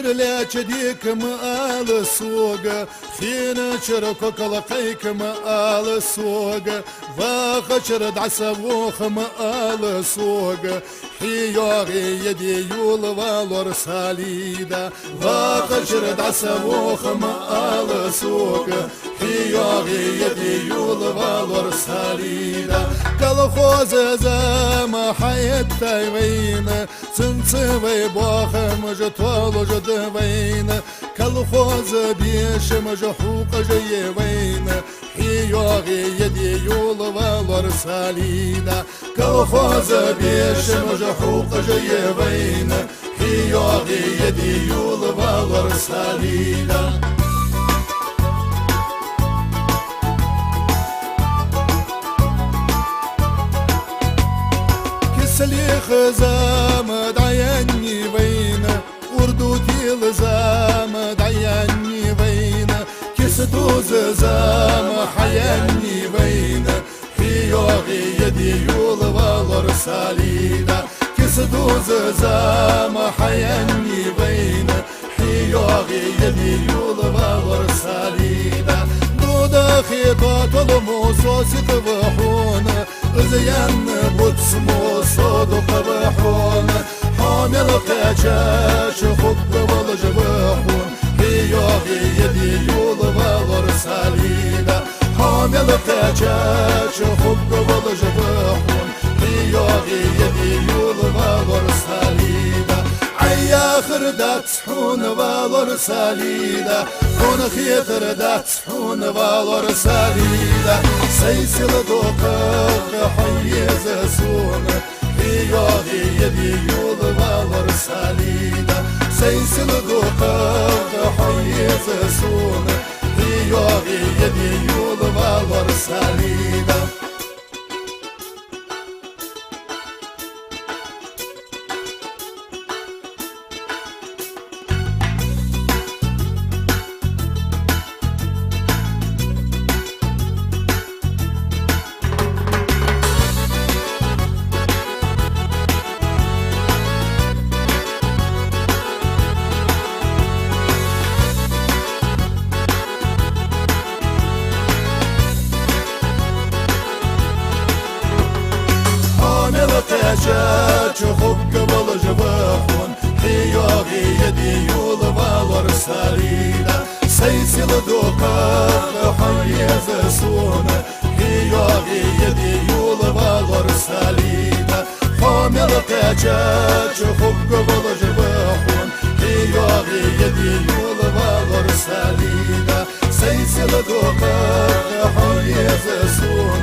لا تديك مال السوق خينا شركك لقيك مال السوق فخشر دعسبوخ مال السوق حيوغي يدي يول والور ساليدا فخشر دعسبوخ مال السوق حيوغي يدي يول والور ساليدا كالخوز زما حياتي وين سنسوي بوخ مجتوال جد وين كالخوز بيش مجحوق جي وين حيوغي يدي يول والور ساليدا كالخوز بيش مجحوق جي وين حيوغي يدي يول والور ساليدا سلي خزام دعياني وين وردوتي الزام دعياني وين كسدوز زام حياني وين حيوغي يدي يول والور ساليدا كسدوز زام حياني وين حيوغي يدي يول والور ساليدا دودا خيطات الموسوس تبحون زين بوتسمو صدق بحون حامل قاچاش خب والجبحون حيوغي يدي يول والور ساليدا حامل قاچاش خب والجبحون حيوغي يدي يول والور ساليدا عياخر داتحون والور ساليدا كون خيتر داتحون والور ساليدا سيسل دوقق حيز سون حيوغي يدي يول والور ساليدا سيسل دوقق حيز سون حيوغي يدي يول والور ساليدا قاچاش خب والجبحون حيوغي يدي يول والور ساليدا سيسل دوقق حيز سون حيوغي يدي يول والور ساليدا حامل قاچاش خب والجبحون حيوغي يدي يول والور ساليدا سيسل دوقق حيز سون